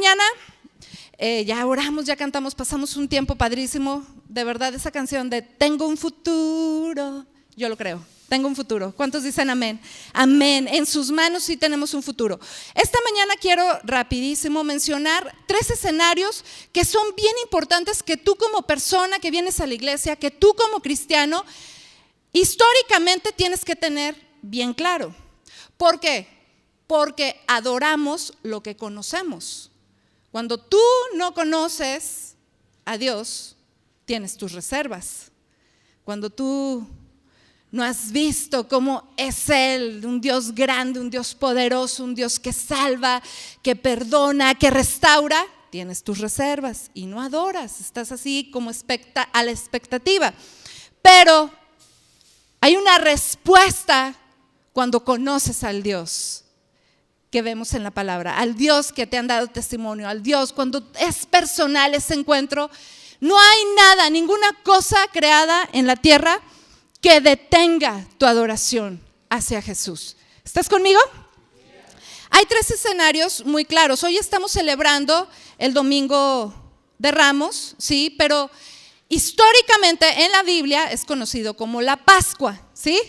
mañana ya oramos, ya cantamos, pasamos un tiempo padrísimo. De verdad, esa canción de Tengo un futuro, yo lo creo. Tengo un futuro. ¿Cuántos dicen amén? Amén. En sus manos sí tenemos un futuro. Esta mañana quiero rapidísimo mencionar 3 escenarios que son bien importantes, que tú como persona que vienes a la iglesia, que tú como cristiano, históricamente tienes que tener bien claro. ¿Por qué? Porque adoramos lo que conocemos. Cuando tú no conoces a Dios, tienes tus reservas. Cuando tú no has visto cómo es Él, un Dios grande, un Dios poderoso, un Dios que salva, que perdona, que restaura, tienes tus reservas y no adoras, estás así como a la expectativa. Pero hay una respuesta cuando conoces al Dios que vemos en la palabra, al Dios que te han dado testimonio, al Dios cuando es personal ese encuentro. No hay nada, ninguna cosa creada en la tierra que detenga tu adoración hacia Jesús. ¿Estás conmigo? Hay 3 escenarios muy claros. Hoy estamos celebrando el Domingo de Ramos, ¿sí? Pero históricamente en la Biblia es conocido como la Pascua, ¿sí?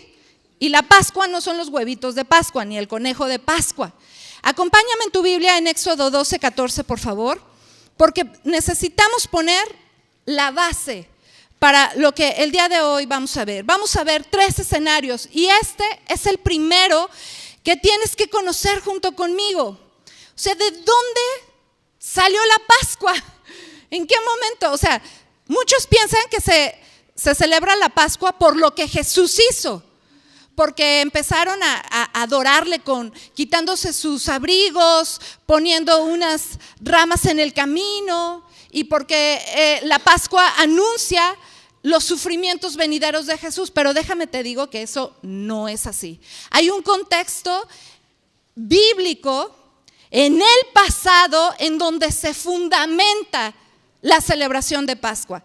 Y la Pascua no son los huevitos de Pascua ni el conejo de Pascua. Acompáñame en tu Biblia en Éxodo 12:14, por favor, porque necesitamos poner la base para lo que el día de hoy vamos a ver. Vamos a ver 3 escenarios y este es el primero que tienes que conocer junto conmigo. O sea, ¿de dónde salió la Pascua? ¿En qué momento? O sea, muchos piensan que se celebra la Pascua por lo que Jesús hizo, porque empezaron a adorarle quitándose sus abrigos, poniendo unas ramas en el camino, y porque la Pascua anuncia los sufrimientos venideros de Jesús. Pero déjame te digo que eso no es así. Hay un contexto bíblico en el pasado en donde se fundamenta la celebración de Pascua.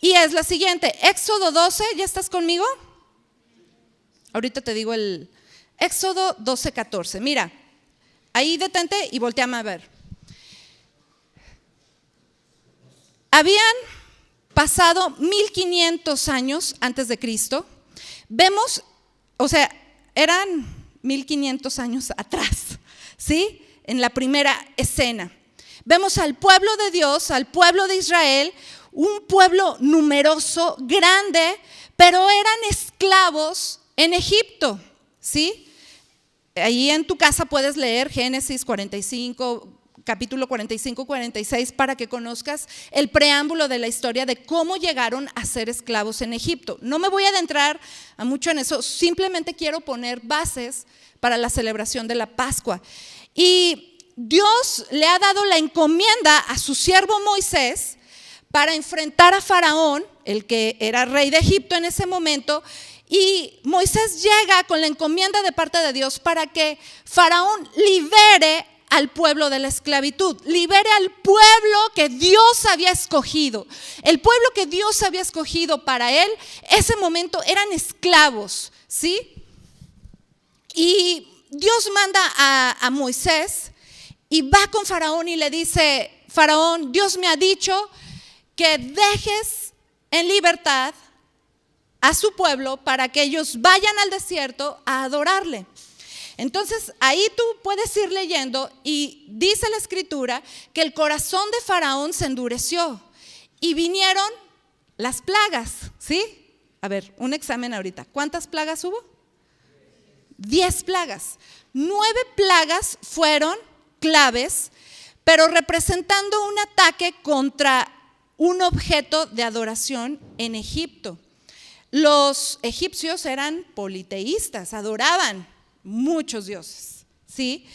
Y es la siguiente, Éxodo 12, ¿ya estás conmigo? Ahorita te digo el Éxodo 12:14. Mira, ahí detente y volteame a ver. Habían pasado 1500 años antes de Cristo. Vemos, o sea, eran 1500 años atrás, ¿sí? En la primera escena. Vemos al pueblo de Dios, al pueblo de Israel, un pueblo numeroso, grande, pero eran esclavos en Egipto, ¿sí? Ahí en tu casa puedes leer Génesis 45, capítulo 45, 46, para que conozcas el preámbulo de la historia de cómo llegaron a ser esclavos en Egipto. No me voy a adentrar mucho en eso, simplemente quiero poner bases para la celebración de la Pascua. Y Dios le ha dado la encomienda a su siervo Moisés para enfrentar a Faraón, el que era rey de Egipto en ese momento. Y Moisés llega con la encomienda de parte de Dios para que Faraón libere al pueblo de la esclavitud, libere al pueblo que Dios había escogido. El pueblo que Dios había escogido para él, ese momento eran esclavos, ¿sí? Y Dios manda a Moisés y va con Faraón y le dice: Faraón, Dios me ha dicho que dejes en libertad a su pueblo para que ellos vayan al desierto a adorarle. Entonces ahí tú puedes ir leyendo y dice la escritura que el corazón de Faraón se endureció y vinieron las plagas, ¿sí? A ver, un examen ahorita. ¿Cuántas plagas hubo? 10 plagas. 9 plagas fueron claves, pero representando un ataque contra un objeto de adoración en Egipto. Los egipcios eran politeístas, adoraban muchos dioses, ¿sí?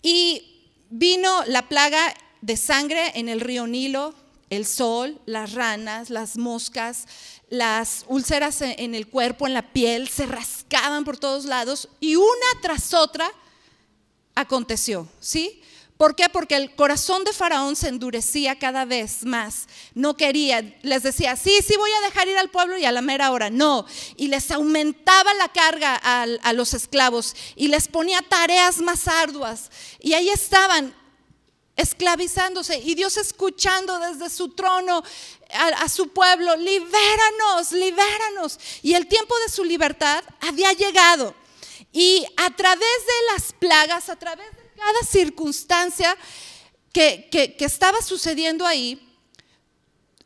Y vino la plaga de sangre en el río Nilo, el sol, las ranas, las moscas, las úlceras en el cuerpo, en la piel, se rascaban por todos lados y una tras otra aconteció, ¿sí? ¿Por qué? Porque el corazón de Faraón se endurecía cada vez más. No quería, les decía, sí voy a dejar ir al pueblo, y a la mera hora no. Y les aumentaba la carga a los esclavos y les ponía tareas más arduas. Y ahí estaban esclavizándose, y Dios escuchando desde su trono a su pueblo: libéranos, libéranos. Y el tiempo de su libertad había llegado, y a través de las plagas, a través de cada circunstancia que estaba sucediendo ahí,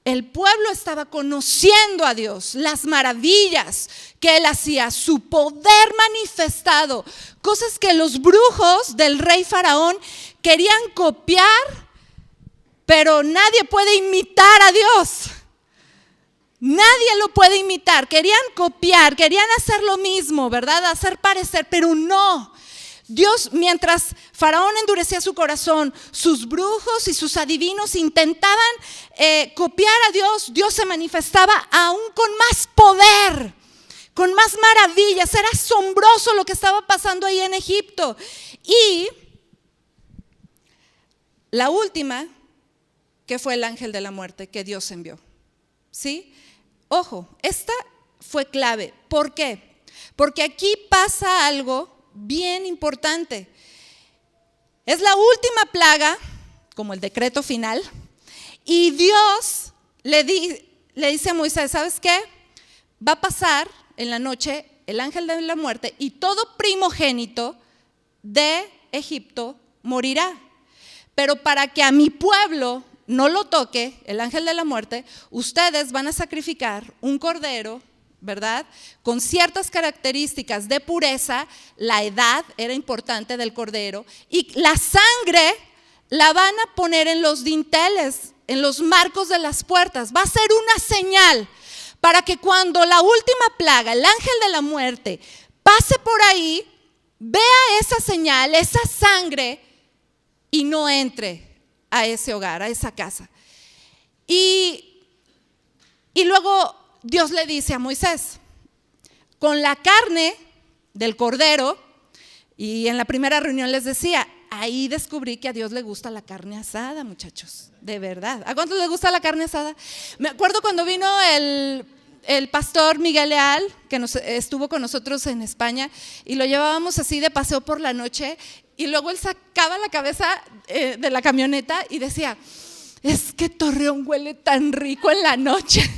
el pueblo estaba conociendo a Dios, las maravillas que Él hacía, su poder manifestado, cosas que los brujos del rey Faraón querían copiar, pero nadie puede imitar a Dios. Nadie lo puede imitar. Querían copiar, querían hacer lo mismo, ¿verdad? Hacer parecer, pero no. Dios, mientras Faraón endurecía su corazón, sus brujos y sus adivinos intentaban copiar a Dios, Dios se manifestaba aún con más poder, con más maravillas. Era asombroso lo que estaba pasando ahí en Egipto. Y la última, que fue el ángel de la muerte que Dios envió. ¿Sí? Ojo, esta fue clave. ¿Por qué? Porque aquí pasa algo bien importante. Es la última plaga, como el decreto final, y Dios le dice a Moisés: ¿sabes qué? Va a pasar en la noche el ángel de la muerte, y todo primogénito de Egipto morirá. Pero para que a mi pueblo no lo toque el ángel de la muerte, ustedes van a sacrificar un cordero, ¿verdad? Con ciertas características de pureza. La edad era importante del cordero, y la sangre la van a poner en los dinteles, en los marcos de las puertas. Va a ser una señal para que cuando la última plaga, el ángel de la muerte, pase por ahí, vea esa señal, esa sangre, y no entre a ese hogar, a esa casa. Y luego Dios le dice a Moisés: con la carne del cordero, y en la primera reunión les decía, ahí descubrí que a Dios le gusta la carne asada, muchachos, de verdad. ¿A cuántos les gusta la carne asada? Me acuerdo cuando vino el pastor Miguel Leal, que estuvo con nosotros en España, y lo llevábamos así de paseo por la noche, y luego él sacaba la cabeza de la camioneta y decía: es que Torreón huele tan rico en la noche.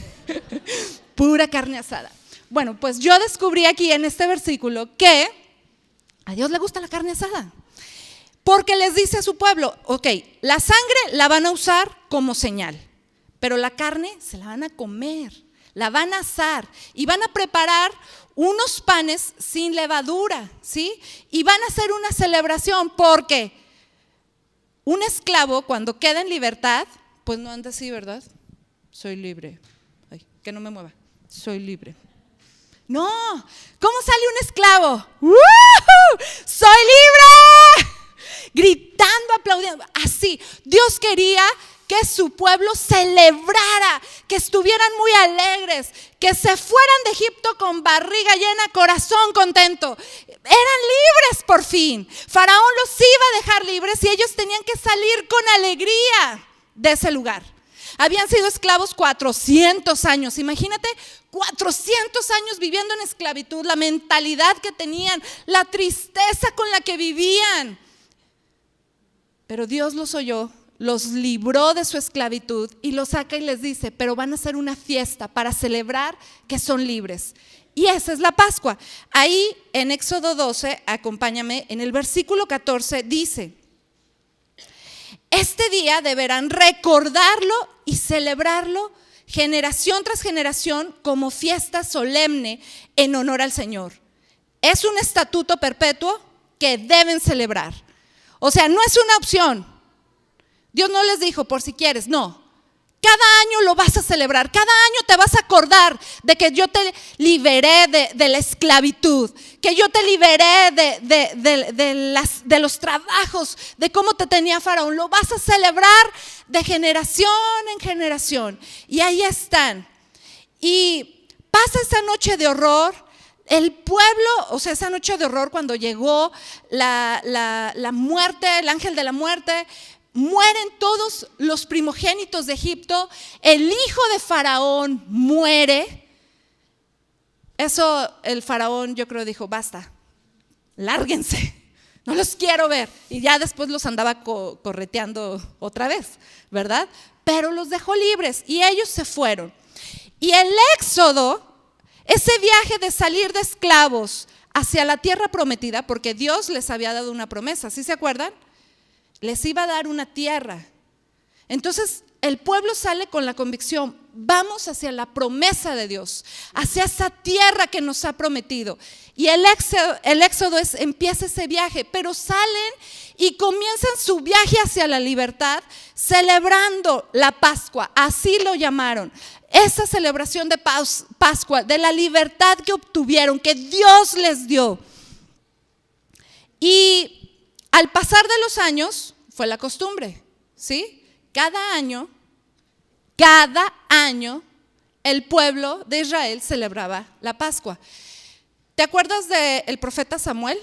Pura carne asada. Bueno, pues yo descubrí aquí en este versículo que a Dios le gusta la carne asada, porque les dice a su pueblo: ok, la sangre la van a usar como señal, pero la carne se la van a comer, la van a asar, y van a preparar unos panes sin levadura, ¿sí? Y van a hacer una celebración, porque un esclavo cuando queda en libertad, pues no anda así, ¿verdad? Soy libre. Ay, que no me mueva. Soy libre. No, ¿cómo sale un esclavo? ¡Woo! ¡Soy libre! Gritando, aplaudiendo, así. Dios quería que su pueblo celebrara, que estuvieran muy alegres, que se fueran de Egipto con barriga llena, corazón contento. Eran libres por fin. Faraón los iba a dejar libres y ellos tenían que salir con alegría de ese lugar. Habían sido esclavos 400 años, imagínate, 400 años viviendo en esclavitud, la mentalidad que tenían, la tristeza con la que vivían. Pero Dios los oyó, los libró de su esclavitud y los saca y les dice: pero van a hacer una fiesta para celebrar que son libres. Y esa es la Pascua. Ahí en Éxodo 12, acompáñame, en el versículo 14 dice: este día deberán recordarlo y celebrarlo generación tras generación como fiesta solemne en honor al Señor. Es un estatuto perpetuo que deben celebrar. O sea, no es una opción. Dios no les dijo por si quieres, no. Cada año lo vas a celebrar, cada año te vas a acordar de que yo te liberé de la esclavitud, que yo te liberé de los trabajos, de cómo te tenía Faraón. Lo vas a celebrar de generación en generación. Y ahí están. Y pasa esa noche de horror. El pueblo, o sea, esa noche de horror cuando llegó la muerte, el ángel de la muerte, mueren todos los primogénitos de Egipto, el hijo de Faraón muere. Eso el Faraón, yo creo, dijo: basta, lárguense, no los quiero ver. Y ya después los andaba correteando otra vez, ¿verdad? Pero los dejó libres y ellos se fueron. Y el éxodo, ese viaje de salir de esclavos hacia la tierra prometida, porque Dios les había dado una promesa, ¿sí se acuerdan? Les iba a dar una tierra. Entonces el pueblo sale con la convicción, vamos hacia la promesa de Dios, hacia esa tierra que nos ha prometido. Y el éxodo empieza ese viaje, pero salen y comienzan su viaje hacia la libertad celebrando la Pascua, así lo llamaron. Esa celebración de Pascua, de la libertad que obtuvieron, que Dios les dio. Y al pasar de los años, fue la costumbre, ¿sí? Cada año, el pueblo de Israel celebraba la Pascua. ¿Te acuerdas del profeta Samuel?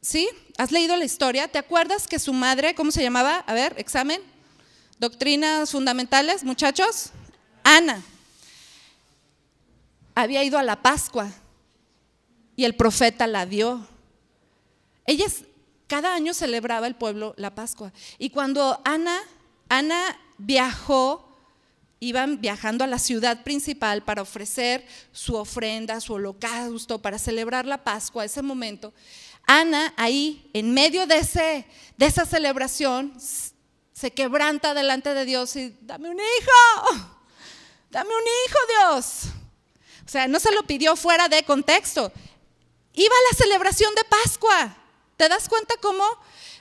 ¿Sí? ¿Has leído la historia? ¿Te acuerdas que su madre, cómo se llamaba? A ver, examen. Doctrinas fundamentales, muchachos. Ana. Había ido a la Pascua y el profeta la vio. Cada año celebraba el pueblo la Pascua. Y cuando Ana viajó, iban viajando a la ciudad principal para ofrecer su ofrenda, su holocausto, para celebrar la Pascua, ese momento. Ana ahí, en medio de esa celebración, se quebranta delante de Dios y dame un hijo, Dios. O sea, no se lo pidió fuera de contexto. Iba a la celebración de Pascua. ¿Te das cuenta cómo?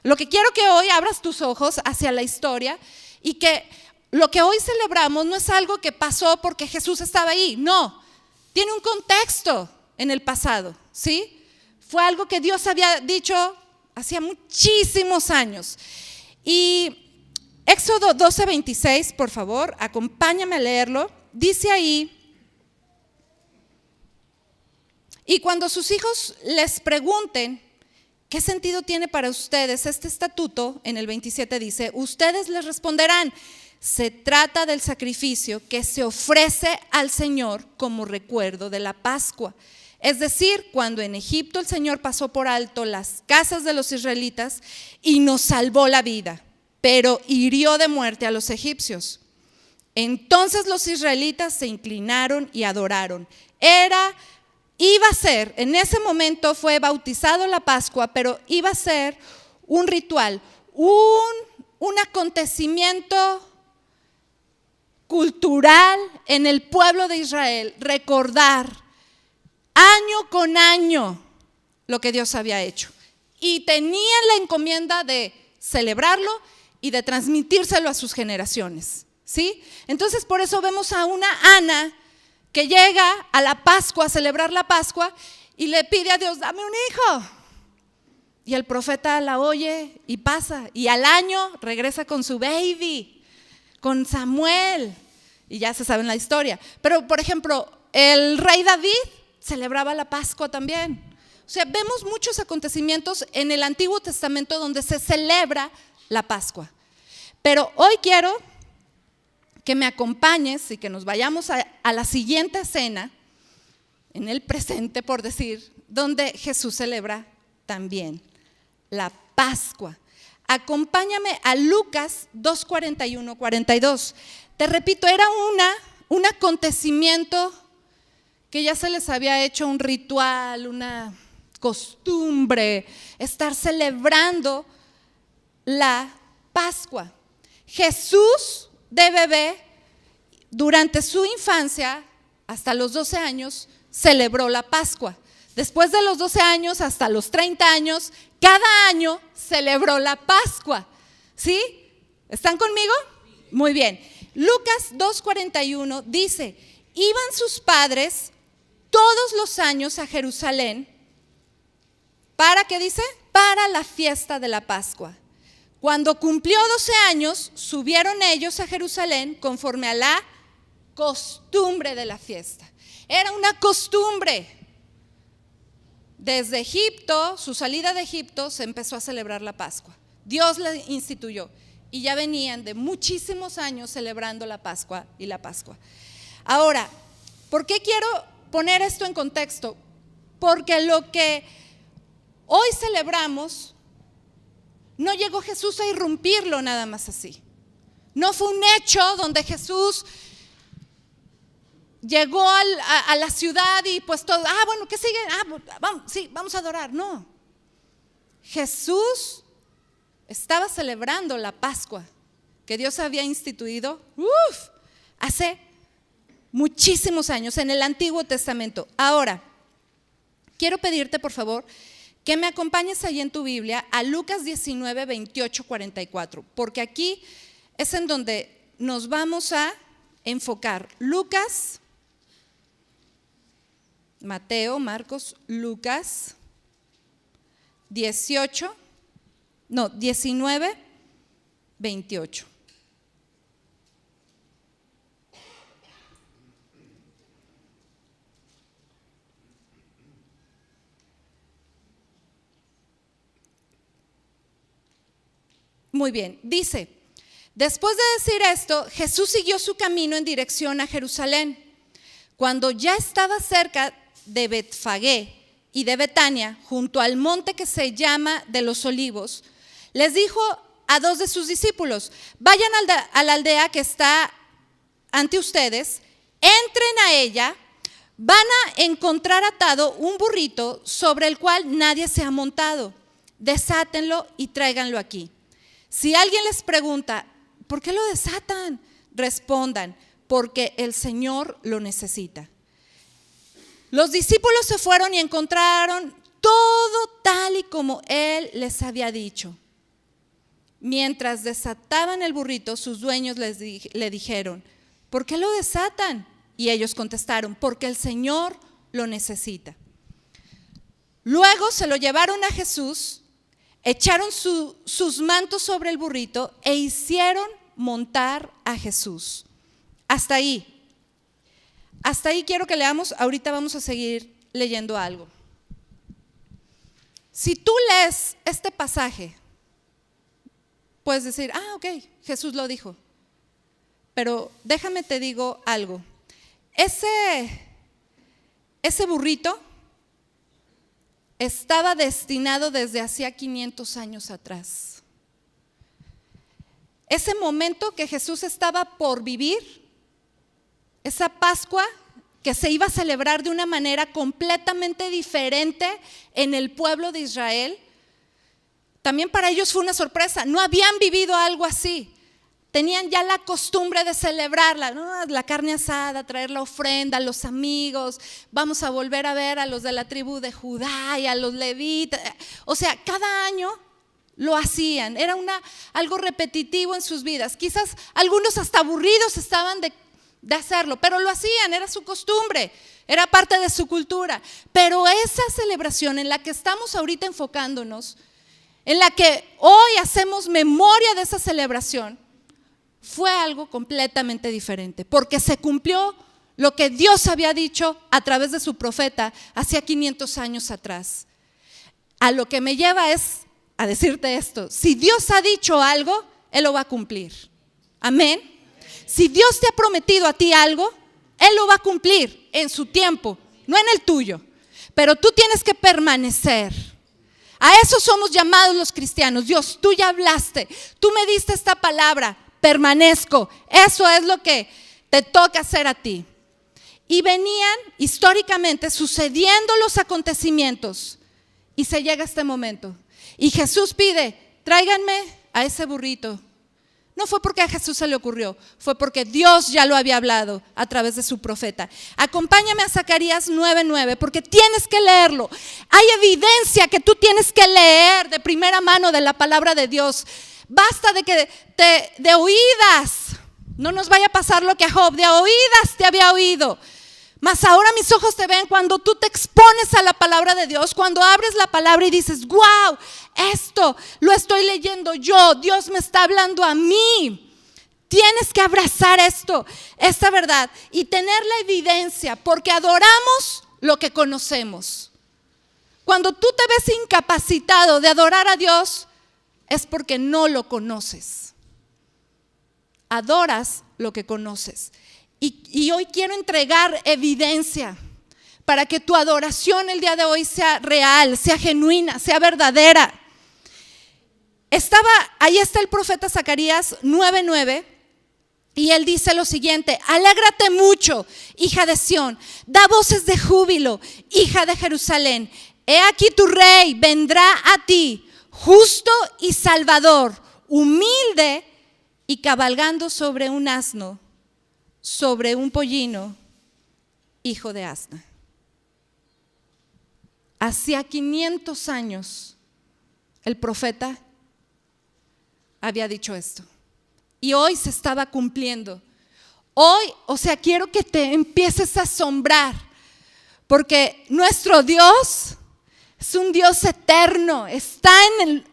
Lo que quiero que hoy abras tus ojos hacia la historia y que lo que hoy celebramos no es algo que pasó porque Jesús estaba ahí, no, tiene un contexto en el pasado, ¿sí? Fue algo que Dios había dicho hacía muchísimos años. Y Éxodo 12:26, por favor, acompáñame a leerlo, dice ahí: y cuando sus hijos les pregunten ¿qué sentido tiene para ustedes este estatuto? En el 27 dice, ustedes les responderán, se trata del sacrificio que se ofrece al Señor como recuerdo de la Pascua. Es decir, cuando en Egipto el Señor pasó por alto las casas de los israelitas y nos salvó la vida, pero hirió de muerte a los egipcios. Entonces los israelitas se inclinaron y adoraron. Iba a ser, en ese momento fue bautizado la Pascua, pero iba a ser un ritual, un acontecimiento cultural en el pueblo de Israel, recordar año con año lo que Dios había hecho. Y tenían la encomienda de celebrarlo y de transmitírselo a sus generaciones, ¿sí? Entonces por eso vemos a una Ana que llega a la Pascua, a celebrar la Pascua y le pide a Dios, dame un hijo. Y el profeta la oye y pasa, y al año regresa con su baby, con Samuel, y ya se sabe la historia. Pero por ejemplo, el rey David celebraba la Pascua también. O sea, vemos muchos acontecimientos en el Antiguo Testamento donde se celebra la Pascua. Pero hoy quiero que me acompañes y que nos vayamos a la siguiente escena, en el presente por decir, donde Jesús celebra también la Pascua. Acompáñame a Lucas 2:41-42. Te repito, era un acontecimiento que ya se les había hecho un ritual, una costumbre, estar celebrando la Pascua. Jesús de bebé, durante su infancia, hasta los 12 años, celebró la Pascua. Después de los 12 años, hasta los 30 años, cada año celebró la Pascua. ¿Sí? ¿Están conmigo? Muy bien. Lucas 2:41 dice, iban sus padres todos los años a Jerusalén. ¿Para qué dice? Para la fiesta de la Pascua. Cuando cumplió 12 años, subieron ellos a Jerusalén conforme a la costumbre de la fiesta. Era una costumbre. Desde Egipto, su salida de Egipto, se empezó a celebrar la Pascua. Dios la instituyó y ya venían de muchísimos años celebrando la Pascua y la Pascua. Ahora, ¿por qué quiero poner esto en contexto? Porque lo que hoy celebramos no llegó Jesús a irrumpirlo nada más así. No fue un hecho donde Jesús llegó a la ciudad y pues todo, bueno, ¿qué sigue? Vamos a adorar. No. Jesús estaba celebrando la Pascua que Dios había instituido hace muchísimos años en el Antiguo Testamento. Ahora, quiero pedirte por favor que me acompañes ahí en tu Biblia a Lucas 19, 28, 44, porque aquí es en donde nos vamos a enfocar. Lucas, Mateo, Marcos, Lucas 19, 28. Muy bien, dice, después de decir esto, Jesús siguió su camino en dirección a Jerusalén. Cuando ya estaba cerca de Betfagé y de Betania, junto al monte que se llama de los Olivos, les dijo a 2 de sus discípulos: vayan a la aldea que está ante ustedes, entren a ella, van a encontrar atado un burrito sobre el cual nadie se ha montado. Desátenlo y tráiganlo aquí. Si alguien les pregunta, ¿por qué lo desatan?, respondan, porque el Señor lo necesita. Los discípulos se fueron y encontraron todo tal y como Él les había dicho. Mientras desataban el burrito, sus dueños le dijeron: ¿por qué lo desatan? Y ellos contestaron: porque el Señor lo necesita. Luego se lo llevaron a Jesús, echaron sus mantos sobre el burrito e hicieron montar a Jesús. Hasta ahí quiero que leamos. Ahorita vamos a seguir leyendo algo. Si tú lees este pasaje, puedes decir: ok, Jesús lo dijo. Pero déjame te digo algo. Ese burrito estaba destinado desde hacía 500 años atrás. Ese momento que Jesús estaba por vivir, esa Pascua que se iba a celebrar de una manera completamente diferente en el pueblo de Israel, también para ellos fue una sorpresa. No habían vivido algo así. Tenían ya la costumbre de celebrarla, ¿no? La carne asada, traer la ofrenda, los amigos, vamos a volver a ver a los de la tribu de Judá y a los levitas. O sea, cada año lo hacían, era algo repetitivo en sus vidas. Quizás algunos hasta aburridos estaban de hacerlo, pero lo hacían, era su costumbre, era parte de su cultura. Pero esa celebración en la que estamos ahorita enfocándonos, en la que hoy hacemos memoria de esa celebración, fue algo completamente diferente, porque se cumplió lo que Dios había dicho a través de su profeta hacía 500 años atrás. A lo que me lleva es a decirte esto: si Dios ha dicho algo, Él lo va a cumplir. Amén. Si Dios te ha prometido a ti algo, Él lo va a cumplir en su tiempo, no en el tuyo. Pero tú tienes que permanecer. A eso somos llamados los cristianos. Dios, tú ya hablaste, tú me diste esta palabra, permanezco. Eso es lo que te toca hacer a ti. Y venían históricamente sucediendo los acontecimientos y se llega este momento. Y Jesús pide: tráiganme a ese burrito. No fue porque a Jesús se le ocurrió, fue porque Dios ya lo había hablado a través de su profeta. Acompáñame a Zacarías 9:9, porque tienes que leerlo. Hay evidencia que tú tienes que leer de primera mano de la palabra de Dios. Basta de que de oídas, no nos vaya a pasar lo que a Job, de oídas te había oído, mas ahora mis ojos te ven. Cuando tú te expones a la palabra de Dios, cuando abres la palabra y dices: wow, esto lo estoy leyendo yo, Dios me está hablando a mí. Tienes que abrazar esta verdad y tener la evidencia, porque adoramos lo que conocemos. Cuando tú te ves incapacitado de adorar a Dios, es porque no lo conoces. Adoras lo que conoces. Y hoy quiero entregar evidencia para que tu adoración el día de hoy sea real, sea genuina, sea verdadera. ahí está el profeta Zacarías 9:9. Y él dice lo siguiente: alégrate mucho, hija de Sión, da voces de júbilo, hija de Jerusalén. He aquí tu rey vendrá a ti, justo y salvador, humilde y cabalgando sobre un asno, sobre un pollino, hijo de asna. Hacía 500 años el profeta había dicho esto. Y hoy se estaba cumpliendo. Hoy, quiero que te empieces a asombrar, porque nuestro Dios es un Dios eterno, está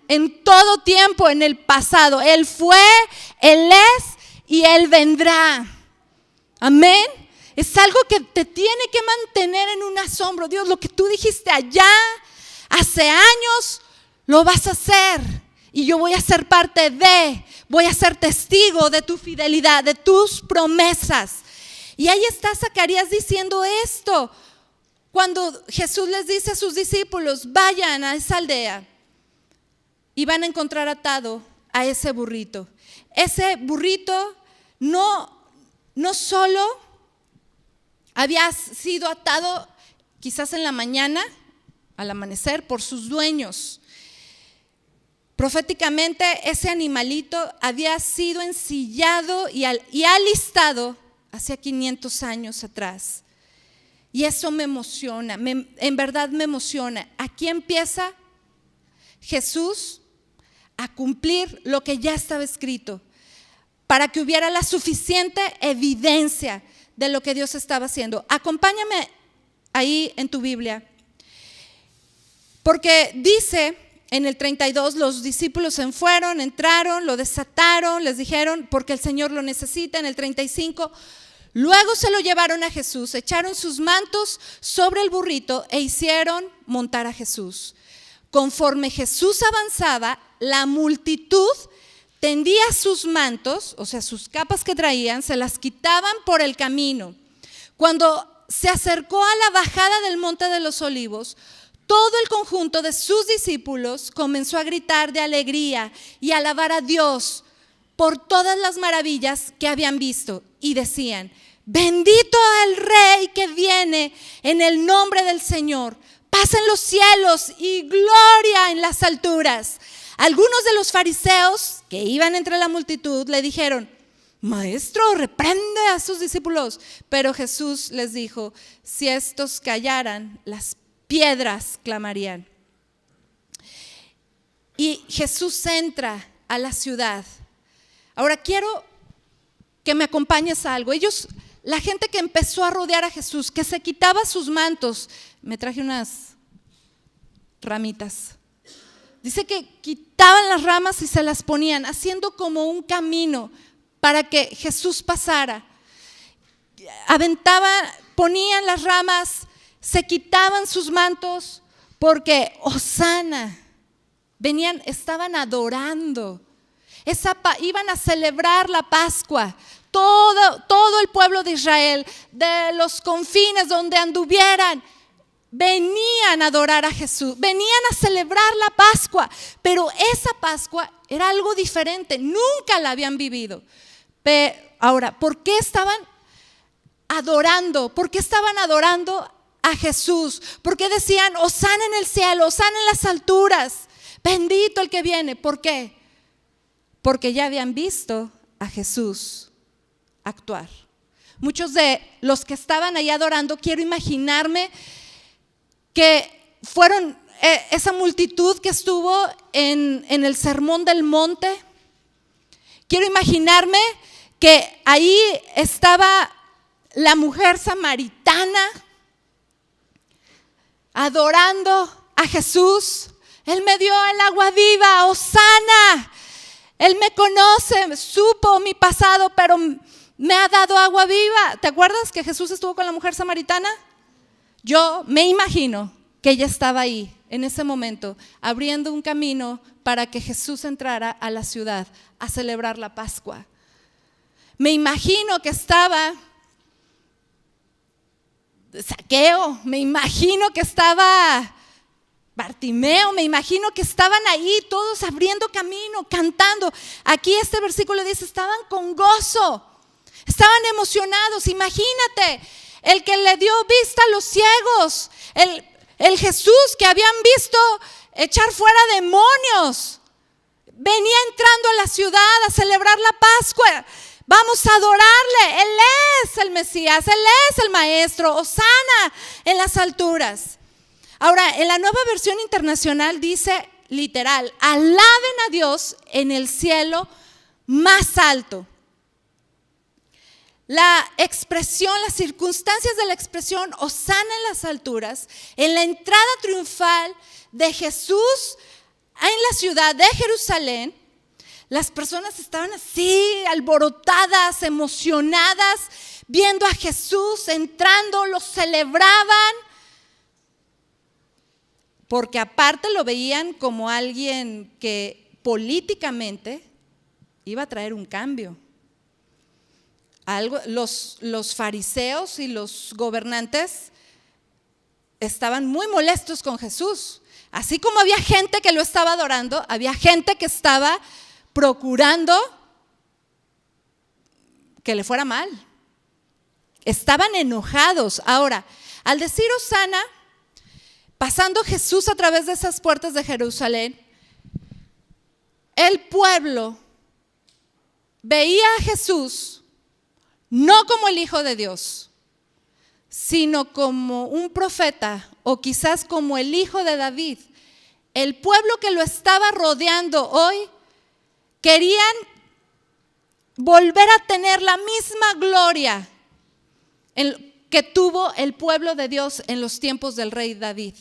en todo tiempo, en el pasado. Él fue, Él es y Él vendrá. Amén. Es algo que te tiene que mantener en un asombro. Dios, lo que tú dijiste allá, hace años, lo vas a hacer. Y yo voy a ser parte voy a ser testigo de tu fidelidad, de tus promesas. Y ahí está Zacarías diciendo esto. Cuando Jesús les dice a sus discípulos: vayan a esa aldea y van a encontrar atado a ese burrito. Ese burrito no solo había sido atado quizás en la mañana, al amanecer, por sus dueños. Proféticamente, ese animalito había sido ensillado y alistado hace 500 años atrás. Y eso me emociona, en verdad me emociona. Aquí empieza Jesús a cumplir lo que ya estaba escrito, para que hubiera la suficiente evidencia de lo que Dios estaba haciendo. Acompáñame ahí en tu Biblia, porque dice en el 32, los discípulos se fueron, entraron, lo desataron, les dijeron, porque el Señor lo necesita. En el 35, luego se lo llevaron a Jesús, echaron sus mantos sobre el burrito e hicieron montar a Jesús. Conforme Jesús avanzaba, la multitud tendía sus mantos, sus capas que traían, se las quitaban por el camino. Cuando se acercó a la bajada del Monte de los Olivos, todo el conjunto de sus discípulos comenzó a gritar de alegría y a alabar a Dios por todas las maravillas que habían visto. Y decían: bendito el Rey que viene en el nombre del Señor. Paz en los cielos y gloria en las alturas. Algunos de los fariseos que iban entre la multitud le dijeron: Maestro, reprende a sus discípulos. Pero Jesús les dijo: si estos callaran, las piedras clamarían. Y Jesús entra a la ciudad. Ahora quiero que me acompañes a algo. La gente que empezó a rodear a Jesús, que se quitaba sus mantos, me traje unas ramitas. Dice que quitaban las ramas y se las ponían, haciendo como un camino para que Jesús pasara. Ponían las ramas, se quitaban sus mantos, porque Hosana, estaban adorando. Iban a celebrar la Pascua. Todo el pueblo de Israel, de los confines donde anduvieran, venían a adorar a Jesús, venían a celebrar la Pascua. Pero esa Pascua era algo diferente, nunca la habían vivido. Ahora, ¿por qué estaban adorando? ¿Por qué estaban adorando a Jesús? ¿Por qué decían: Hosana en el cielo, Hosana en las alturas, bendito el que viene? ¿Por qué? Porque ya habían visto a Jesús actuar. Muchos de los que estaban ahí adorando, quiero imaginarme que fueron esa multitud que estuvo en el Sermón del Monte. Quiero imaginarme que ahí estaba la mujer samaritana adorando a Jesús. Él me dio el agua viva, Hosana. Él me conoce, supo mi pasado, pero me ha dado agua viva. ¿Te acuerdas que Jesús estuvo con la mujer samaritana? Yo me imagino que ella estaba ahí en ese momento, abriendo un camino para que Jesús entrara a la ciudad a celebrar la Pascua. Me imagino que estaba Zaqueo, me imagino que estaba Bartimeo, me imagino que estaban ahí todos abriendo camino, cantando. Aquí este versículo dice, estaban con gozo, estaban emocionados. Imagínate, el que le dio vista a los ciegos, el Jesús que habían visto echar fuera demonios, venía entrando a la ciudad a celebrar la Pascua. Vamos a adorarle, Él es el Mesías, Él es el Maestro, hosana en las alturas. Ahora, en la Nueva Versión Internacional dice literal, alaben a Dios en el cielo más alto. La expresión, las circunstancias de la expresión hosana en las alturas, en la entrada triunfal de Jesús en la ciudad de Jerusalén, las personas estaban así, alborotadas, emocionadas, viendo a Jesús entrando, lo celebraban. Porque aparte lo veían como alguien que políticamente iba a traer un cambio. Los fariseos y los gobernantes estaban muy molestos con Jesús. Así como había gente que lo estaba adorando, había gente que estaba procurando que le fuera mal. Estaban enojados. Ahora, al decir hosana, pasando Jesús a través de esas puertas de Jerusalén, el pueblo veía a Jesús no como el Hijo de Dios, sino como un profeta o quizás como el Hijo de David. El pueblo que lo estaba rodeando hoy querían volver a tener la misma gloria que tuvo el pueblo de Dios en los tiempos del rey David.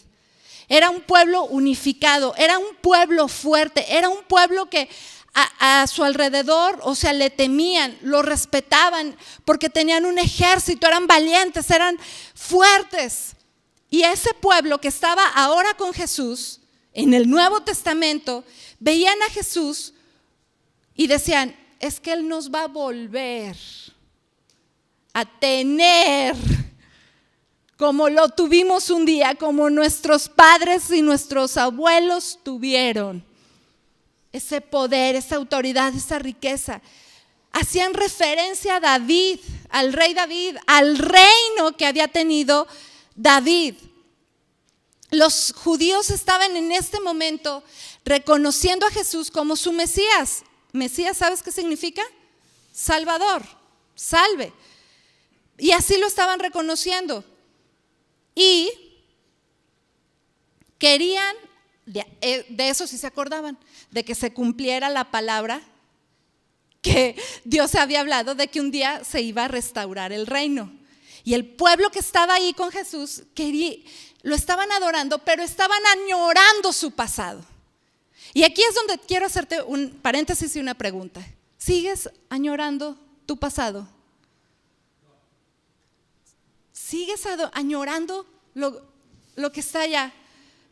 Era un pueblo unificado, era un pueblo fuerte, era un pueblo que a su alrededor, o sea, le temían, lo respetaban porque tenían un ejército, eran valientes, eran fuertes. Y ese pueblo que estaba ahora con Jesús, en el Nuevo Testamento, veían a Jesús y decían, es que Él nos va a volver a tener como lo tuvimos un día, como nuestros padres y nuestros abuelos tuvieron. Ese poder, esa autoridad, esa riqueza. Hacían referencia a David, al rey David, al reino que había tenido David. Los judíos estaban en este momento reconociendo a Jesús como su Mesías. Mesías, ¿sabes qué significa? Salvador, salve. Y así lo estaban reconociendo. Y querían, de eso sí se acordaban, de que se cumpliera la palabra que Dios había hablado, de que un día se iba a restaurar el reino. Y el pueblo que estaba ahí con Jesús, lo estaban adorando, pero estaban añorando su pasado. Y aquí es donde quiero hacerte un paréntesis y una pregunta. ¿Sigues añorando tu pasado? ¿Sigues añorando lo que está allá?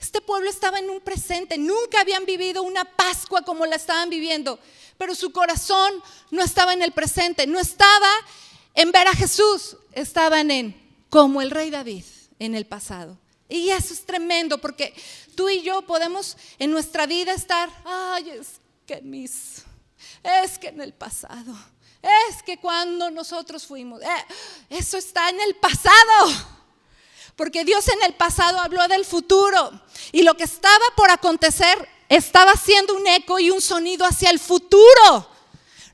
Este pueblo estaba en un presente, nunca habían vivido una Pascua como la estaban viviendo, pero su corazón no estaba en el presente, no estaba en ver a Jesús, estaban en como el rey David en el pasado. Y eso es tremendo porque tú y yo podemos en nuestra vida estar, es que en el pasado. Es que cuando nosotros fuimos, eso está en el pasado. Porque Dios en el pasado habló del futuro. Y lo que estaba por acontecer estaba haciendo un eco y un sonido hacia el futuro,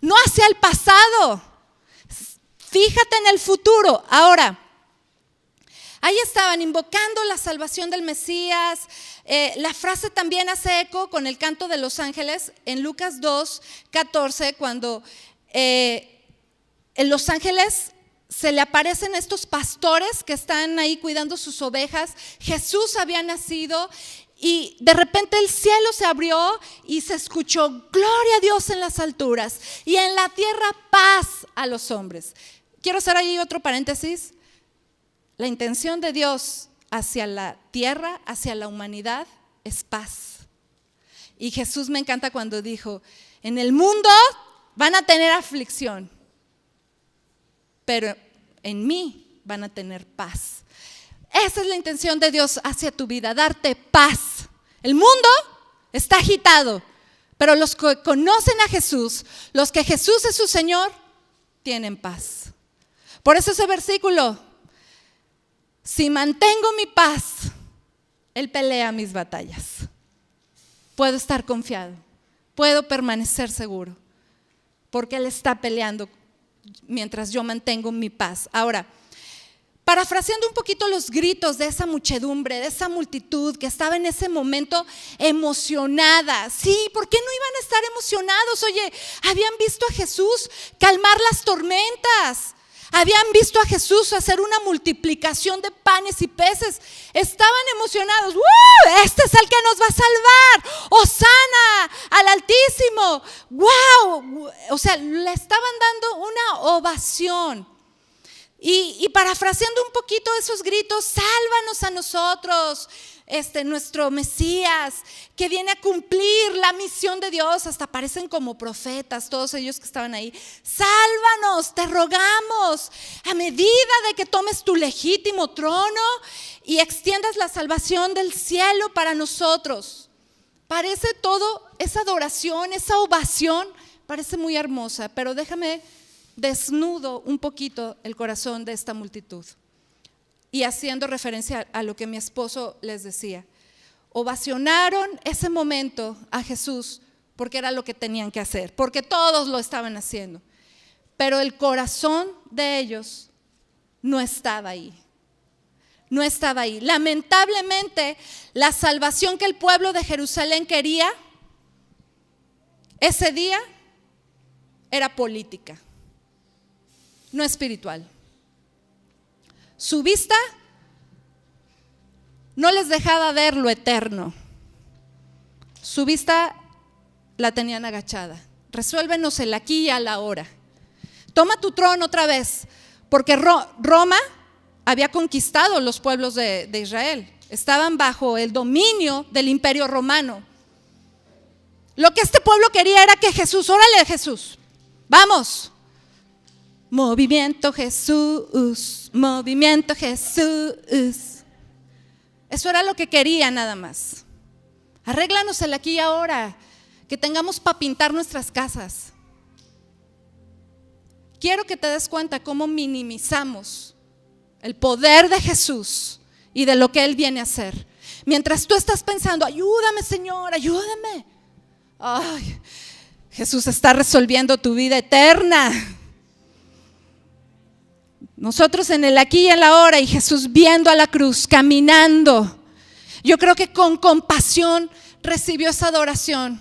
no hacia el pasado. Fíjate en el futuro. Ahora, ahí estaban invocando la salvación del Mesías. La frase también hace eco con el canto de los ángeles en Lucas 2:14, cuando en los ángeles se le aparecen estos pastores que están ahí cuidando sus ovejas. Jesús había nacido y de repente el cielo se abrió y se escuchó gloria a Dios en las alturas y en la tierra paz a los hombres. Quiero hacer ahí otro paréntesis. La intención de Dios hacia la tierra, hacia la humanidad, es paz. Y Jesús me encanta cuando dijo, en el mundo van a tener aflicción, pero en mí van a tener paz. Esa es la intención de Dios hacia tu vida, darte paz. El mundo está agitado, pero los que conocen a Jesús, los que Jesús es su Señor, tienen paz. Por eso ese versículo, si mantengo mi paz, Él pelea mis batallas. Puedo estar confiado, puedo permanecer seguro, porque Él está peleando mientras yo mantengo mi paz. Ahora, parafraseando un poquito los gritos de esa muchedumbre, de esa multitud que estaba en ese momento emocionada. Sí, ¿por qué no iban a estar emocionados? Oye, habían visto a Jesús calmar las tormentas. Habían visto a Jesús hacer una multiplicación de panes y peces. Estaban emocionados. Este es el que nos va a salvar. ¡Hosana al Altísimo! ¡Wow! O sea, le estaban dando una ovación. Y parafraseando un poquito esos gritos, sálvanos a nosotros, nuestro Mesías, que viene a cumplir la misión de Dios. Hasta parecen como profetas todos ellos que estaban ahí. Sálvanos, te rogamos, a medida de que tomes tu legítimo trono y extiendas la salvación del cielo para nosotros. Parece todo, esa adoración, esa ovación, parece muy hermosa, pero déjame desnudo un poquito el corazón de esta multitud. Y haciendo referencia a lo que mi esposo les decía, ovacionaron ese momento a Jesús porque era lo que tenían que hacer, porque todos lo estaban haciendo, pero el corazón de ellos no estaba ahí. No estaba ahí. Lamentablemente, la salvación que el pueblo de Jerusalén quería ese día era política, no espiritual. Su vista no les dejaba ver lo eterno. Su vista la tenían agachada. Resuélvenos el aquí y a la hora. Toma tu trono otra vez, porque Roma había conquistado los pueblos de Israel. Estaban bajo el dominio del imperio romano. Lo que este pueblo quería era que Jesús, órale Jesús, vamos. Movimiento Jesús, movimiento Jesús. Eso era lo que quería nada más. Arréglanos el aquí y ahora, que tengamos para pintar nuestras casas. Quiero que te des cuenta cómo minimizamos el poder de Jesús y de lo que Él viene a hacer. Mientras tú estás pensando, ayúdame Señor, ayúdame. Ay, Jesús está resolviendo tu vida eterna. Nosotros en el aquí y en la ahora, y Jesús viendo a la cruz, caminando. Yo creo que con compasión recibió esa adoración,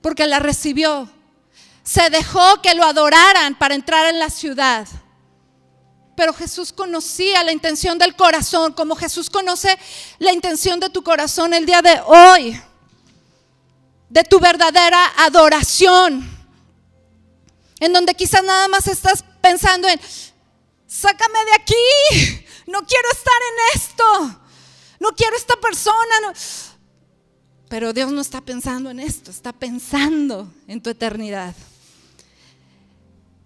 porque la recibió. Se dejó que lo adoraran para entrar en la ciudad. Pero Jesús conocía la intención del corazón, como Jesús conoce la intención de tu corazón el día de hoy, de tu verdadera adoración, en donde quizás nada más estás pensando en, sácame de aquí, no quiero estar en esto, no quiero esta persona, no. Pero Dios no está pensando en esto, está pensando en tu eternidad.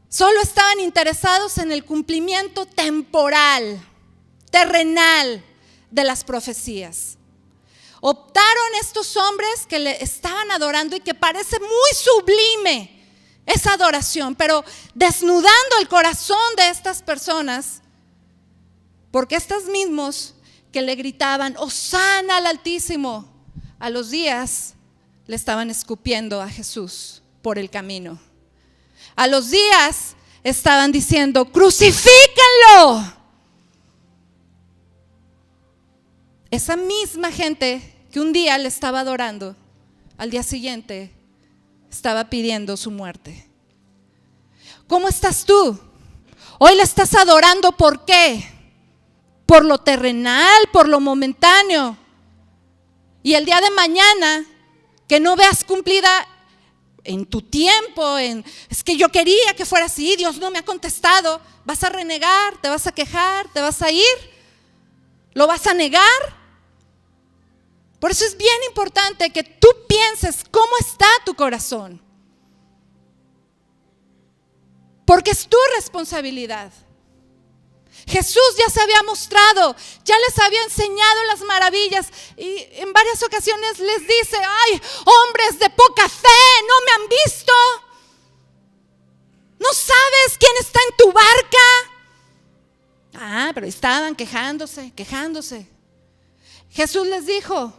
Solo estaban interesados en el cumplimiento temporal, terrenal de las profecías. Optaron estos hombres que le estaban adorando y que parece muy sublime esa adoración, pero desnudando el corazón de estas personas, porque estos mismos que le gritaban Hosana al Altísimo, a los días le estaban escupiendo a Jesús por el camino. A los días estaban diciendo crucifíquenlo. Esa misma gente que un día le estaba adorando, al día siguiente estaba pidiendo su muerte. ¿Cómo estás tú? Hoy le estás adorando, ¿por qué? Por lo terrenal, por lo momentáneo. Y el día de mañana, que no veas cumplida en tu tiempo, es que yo quería que fuera así, Dios no me ha contestado, vas a renegar, te vas a quejar, te vas a ir, lo vas a negar. Por eso es bien importante que tú pienses cómo está tu corazón, porque es tu responsabilidad. Jesús ya se había mostrado, ya les había enseñado las maravillas y en varias ocasiones les dice: ay, hombres de poca fe, ¿no me han visto? ¿No sabes quién está en tu barca? Pero estaban quejándose. Jesús les dijo: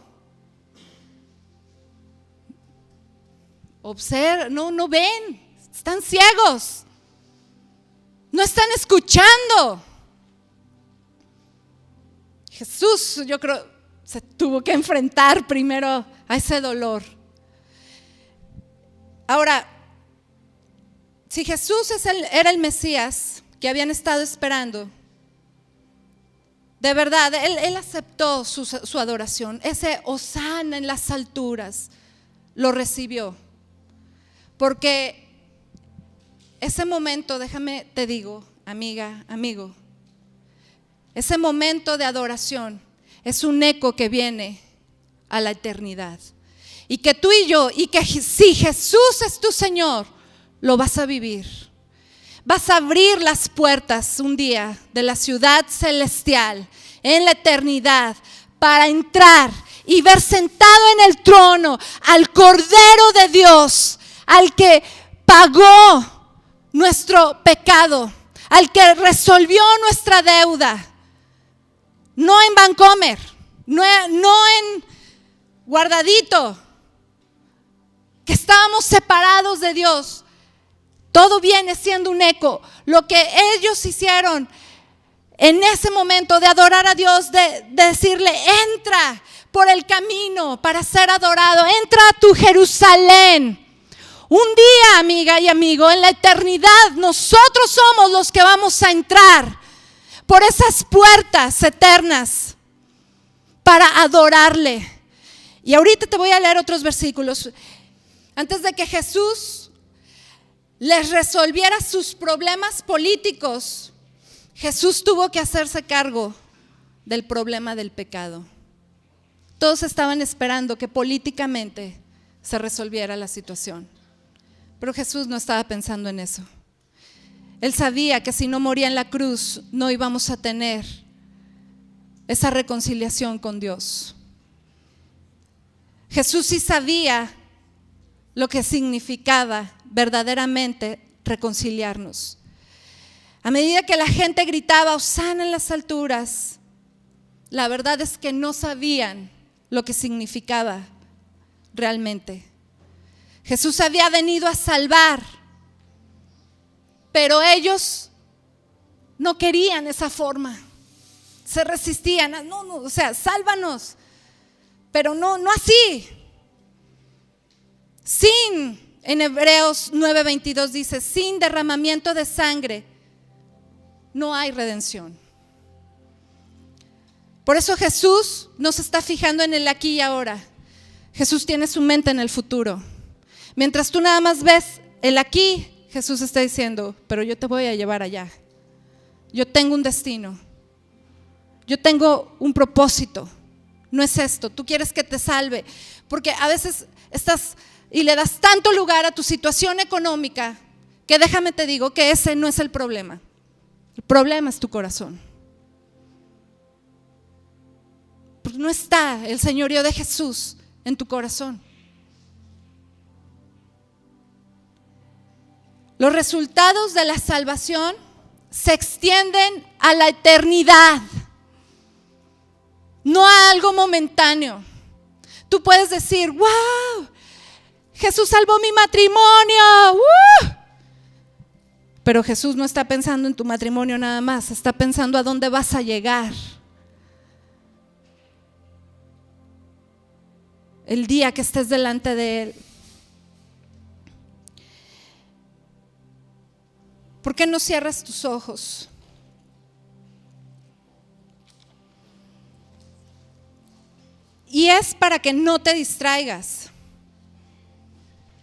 observen, no ven, están ciegos, no están escuchando. Jesús, yo creo, se tuvo que enfrentar primero a ese dolor. Ahora, si Jesús era el Mesías que habían estado esperando, de verdad, Él aceptó su adoración. Ese hosana en las alturas lo recibió. Porque ese momento, déjame te digo, amiga, amigo, ese momento de adoración es un eco que viene a la eternidad. Y que tú y yo, y que si Jesús es tu Señor, lo vas a vivir. Vas a abrir las puertas un día de la ciudad celestial en la eternidad para entrar y ver sentado en el trono al Cordero de Dios, al que pagó nuestro pecado, al que resolvió nuestra deuda. No en Vancomer, no en guardadito, que estábamos separados de Dios. Todo viene siendo un eco. Lo que ellos hicieron en ese momento de adorar a Dios, de decirle: entra por el camino para ser adorado, entra a tu Jerusalén. Un día, amiga y amigo, en la eternidad, nosotros somos los que vamos a entrar por esas puertas eternas para adorarle. Y ahorita te voy a leer otros versículos. Antes de que Jesús les resolviera sus problemas políticos, Jesús tuvo que hacerse cargo del problema del pecado. Todos estaban esperando que políticamente se resolviera la situación, pero Jesús no estaba pensando en eso. Él sabía que si no moría en la cruz, no íbamos a tener esa reconciliación con Dios. Jesús sí sabía lo que significaba verdaderamente reconciliarnos. A medida que la gente gritaba: hosana en las alturas, la verdad es que no sabían lo que significaba realmente. Jesús había venido a salvar, pero ellos no querían esa forma, se resistían. O sea, sálvanos, pero no así. En Hebreos 9:22 dice: sin derramamiento de sangre no hay redención. Por eso Jesús no se está fijando en el aquí y ahora. Jesús tiene su mente en el futuro. Mientras tú nada más ves el aquí, Jesús está diciendo: pero yo te voy a llevar allá. Yo tengo un destino. Yo tengo un propósito. No es esto, tú quieres que te salve, porque a veces estás y le das tanto lugar a tu situación económica que déjame te digo que ese no es el problema. El problema es tu corazón. Porque no está el señorío de Jesús en tu corazón. Los resultados de la salvación se extienden a la eternidad, no a algo momentáneo. Tú puedes decir: wow, Jesús salvó mi matrimonio. Pero Jesús no está pensando en tu matrimonio nada más, está pensando a dónde vas a llegar el día que estés delante de Él. ¿Por qué no cierras tus ojos? Y es para que no te distraigas,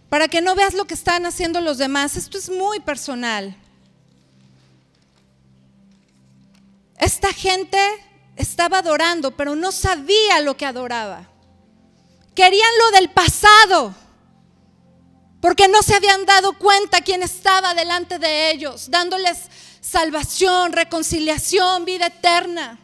para que no veas lo que están haciendo los demás. Esto es muy personal. Esta gente estaba adorando, pero no sabía lo que adoraba. Querían lo del pasado, porque no se habían dado cuenta quién estaba delante de ellos, dándoles salvación, reconciliación, vida eterna.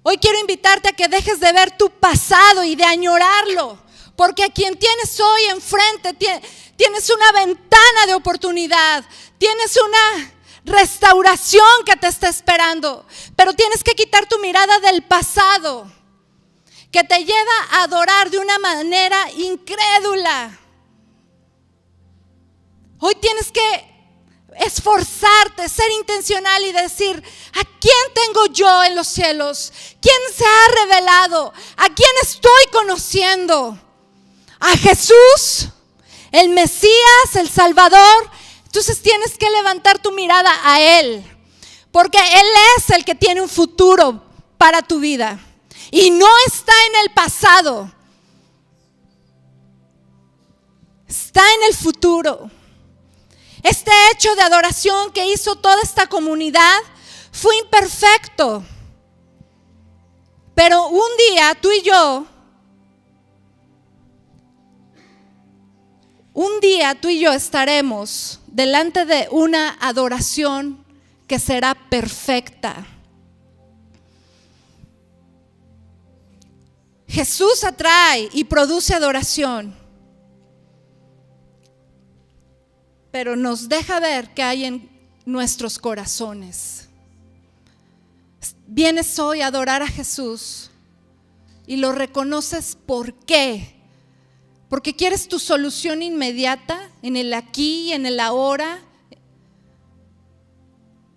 Hoy quiero invitarte a que dejes de ver tu pasado y de añorarlo, porque a quien tienes hoy enfrente tienes una ventana de oportunidad, tienes una restauración que te está esperando, pero tienes que quitar tu mirada del pasado, que te lleva a adorar de una manera incrédula. Hoy tienes que esforzarte, ser intencional y decir: ¿a quién tengo yo en los cielos? ¿Quién se ha revelado? ¿A quién estoy conociendo? ¿A Jesús, el Mesías, el Salvador? Entonces tienes que levantar tu mirada a Él, porque Él es el que tiene un futuro para tu vida y no está en el pasado, está en el futuro. Este hecho de adoración que hizo toda esta comunidad fue imperfecto, pero un día tú y yo estaremos delante de una adoración que será perfecta. Jesús atrae y produce adoración, pero nos deja ver qué hay en nuestros corazones. Vienes hoy a adorar a Jesús y lo reconoces. ¿Por qué? Porque quieres tu solución inmediata, en el aquí y en el ahora.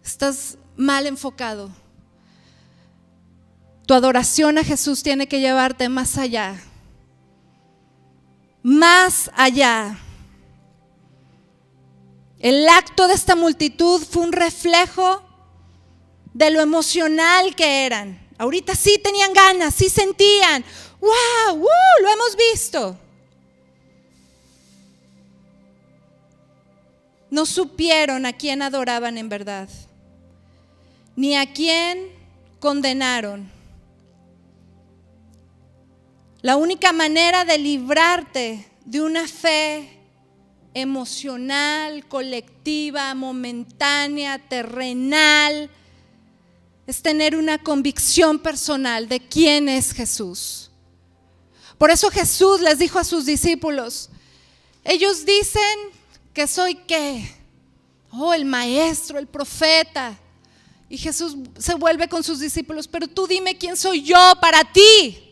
Estás mal enfocado. Tu adoración a Jesús tiene que llevarte más allá. Más allá. El acto de esta multitud fue un reflejo de lo emocional que eran. Ahorita sí tenían ganas, sí sentían. ¡Wow! Lo hemos visto. No supieron a quién adoraban en verdad, ni a quién condenaron. La única manera de librarte de una fe emocional, colectiva, momentánea, terrenal, es tener una convicción personal de quién es Jesús. Por eso Jesús les dijo a sus discípulos: ellos dicen que soy ¿qué? El maestro, el profeta. Y Jesús se vuelve con sus discípulos: pero tú dime quién soy yo para ti.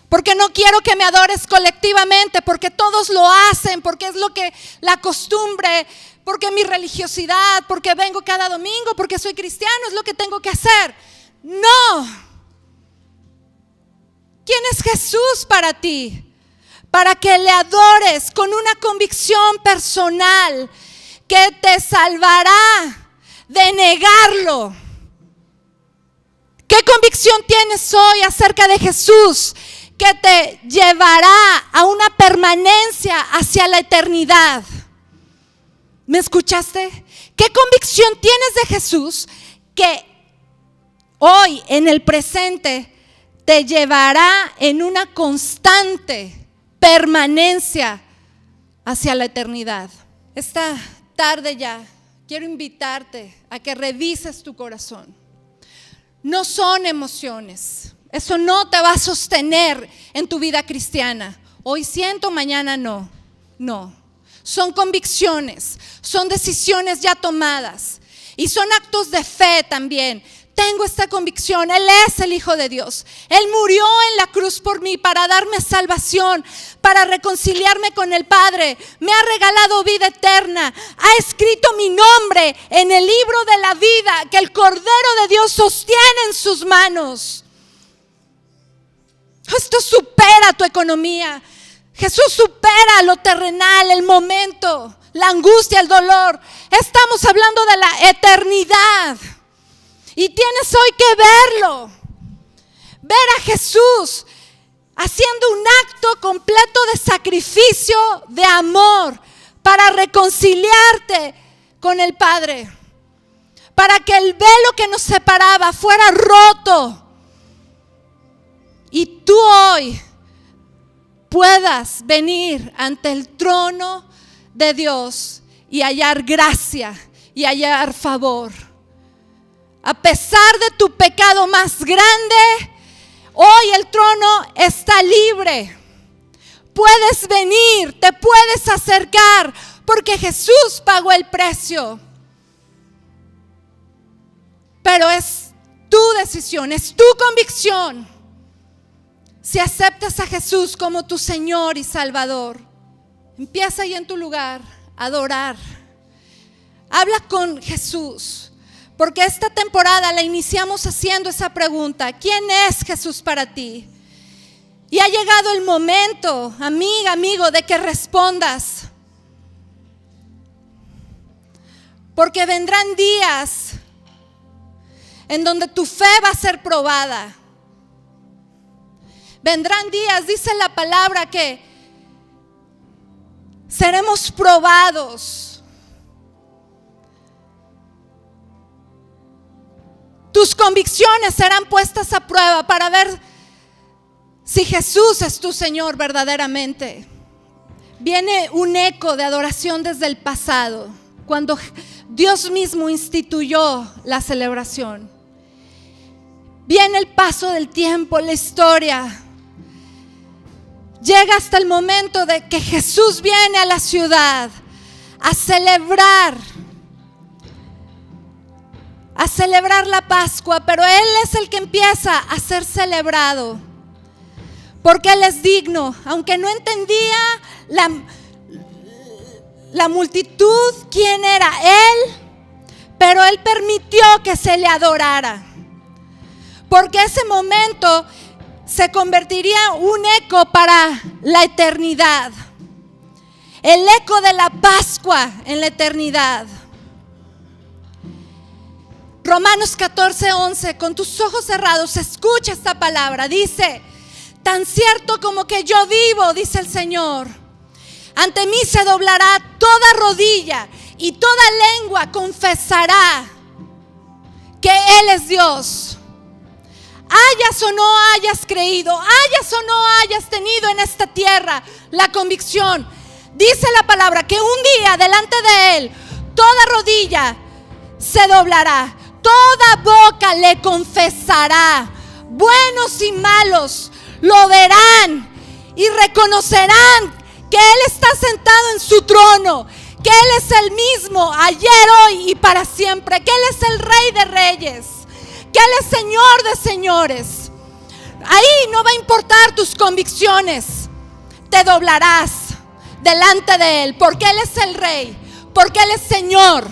Porque no quiero que me adores colectivamente, porque todos lo hacen, porque es lo que la costumbre, porque mi religiosidad, porque vengo cada domingo, porque soy cristiano, es lo que tengo que hacer. No. ¿Quién es Jesús para ti? Para que le adores con una convicción personal que te salvará de negarlo. ¿Qué convicción tienes hoy acerca de Jesús que te llevará a una permanencia hacia la eternidad? ¿Me escuchaste? ¿Qué convicción tienes de Jesús que hoy en el presente te llevará en una constante permanencia hacia la eternidad? Esta tarde ya quiero invitarte a que revises tu corazón. No son emociones. Eso no te va a sostener en tu vida cristiana. Hoy siento, mañana no. No. Son convicciones, son decisiones ya tomadas y son actos de fe también. Tengo esta convicción: Él es el Hijo de Dios. Él murió en la cruz por mí para darme salvación, para reconciliarme con el Padre. Me ha regalado vida eterna. Ha escrito mi nombre en el libro de la vida que el Cordero de Dios sostiene en sus manos. Esto supera tu economía. Jesús supera lo terrenal, el momento, la angustia, el dolor. Estamos hablando de la eternidad. Y tienes hoy que verlo. Ver a Jesús haciendo un acto completo de sacrificio, de amor, para reconciliarte con el Padre. Para que el velo que nos separaba fuera roto. Y tú hoy puedas venir ante el trono de Dios y hallar gracia y hallar favor. A pesar de tu pecado más grande, hoy el trono está libre. Puedes venir, te puedes acercar, porque Jesús pagó el precio. Pero es tu decisión, es tu convicción. Si aceptas a Jesús como tu Señor y Salvador, empieza ahí en tu lugar a adorar. Habla con Jesús, porque esta temporada la iniciamos haciendo esa pregunta: ¿quién es Jesús para ti? Y ha llegado el momento, amiga, amigo, de que respondas. Porque vendrán días en donde tu fe va a ser probada. Vendrán días, dice la palabra, que seremos probados. Tus convicciones serán puestas a prueba para ver si Jesús es tu Señor verdaderamente. Viene un eco de adoración desde el pasado, cuando Dios mismo instituyó la celebración. Viene el paso del tiempo, la historia. Llega hasta el momento de que Jesús viene a la ciudad a celebrar la Pascua, pero Él es el que empieza a ser celebrado, porque Él es digno. Aunque no entendía la multitud quién era Él, pero Él permitió que se le adorara, porque ese momento se convertiría en un eco para la eternidad, el eco de la Pascua en la eternidad. Romanos 14:11, con tus ojos cerrados, escucha esta palabra. Dice: tan cierto como que yo vivo, dice el Señor, ante mí se doblará toda rodilla y toda lengua confesará que Él es Dios. Hayas o no hayas creído, hayas o no hayas tenido en esta tierra la convicción, dice la palabra que un día delante de Él toda rodilla se doblará, toda boca le confesará. Buenos y malos lo verán y reconocerán que Él está sentado en su trono, que Él es el mismo ayer, hoy y para siempre, que Él es el Rey de Reyes, que Él es Señor de señores. Ahí no va a importar tus convicciones, te doblarás delante de Él, porque Él es el Rey, porque Él es Señor.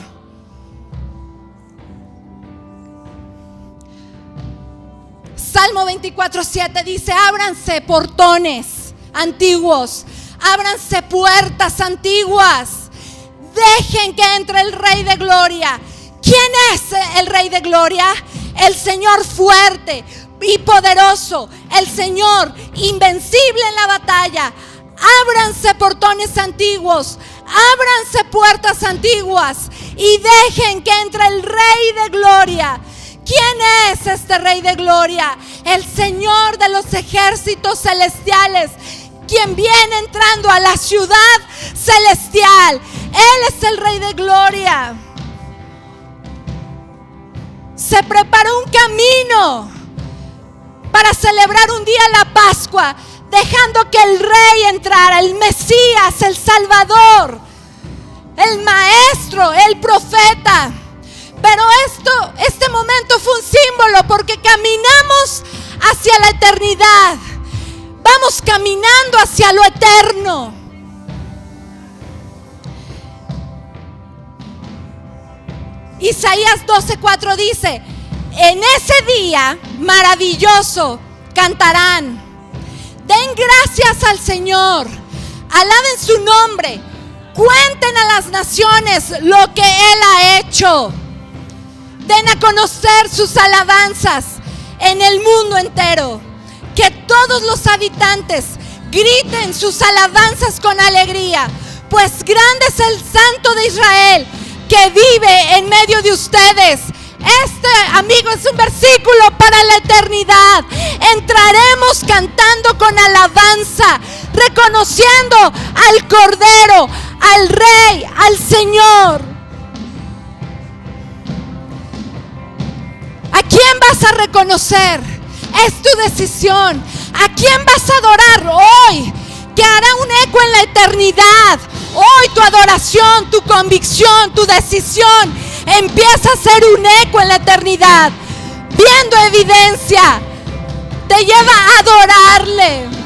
Salmo 24:7 dice: ábranse portones antiguos, ábranse puertas antiguas, dejen que entre el Rey de Gloria. ¿Quién es el Rey de Gloria? El Señor fuerte y poderoso, el Señor invencible en la batalla. Ábranse portones antiguos, ábranse puertas antiguas y dejen que entre el Rey de Gloria. ¿Quién es este Rey de Gloria? El Señor de los ejércitos celestiales, quien viene entrando a la ciudad celestial. Él es el Rey de Gloria. Se preparó un camino para celebrar un día la Pascua, dejando que el Rey entrara, el Mesías, el Salvador, el Maestro, el Profeta. Pero este momento fue un símbolo, porque caminamos hacia la eternidad. Vamos caminando hacia lo eterno. Isaías 12:4 dice: en ese día maravilloso cantarán, den gracias al Señor, alaben su nombre, cuenten a las naciones lo que Él ha hecho. Den a conocer sus alabanzas en el mundo entero. Que todos los habitantes griten sus alabanzas con alegría, pues grande es el Santo de Israel que vive en medio de ustedes. Amigo, es un versículo para la eternidad. Entraremos cantando con alabanza, reconociendo al Cordero, al Rey, al Señor. ¿A quién vas a reconocer? Es tu decisión. ¿A quién vas a adorar hoy? Que hará un eco en la eternidad. Hoy tu adoración, tu convicción, tu decisión empieza a ser un eco en la eternidad. Viendo evidencia, te lleva a adorarle.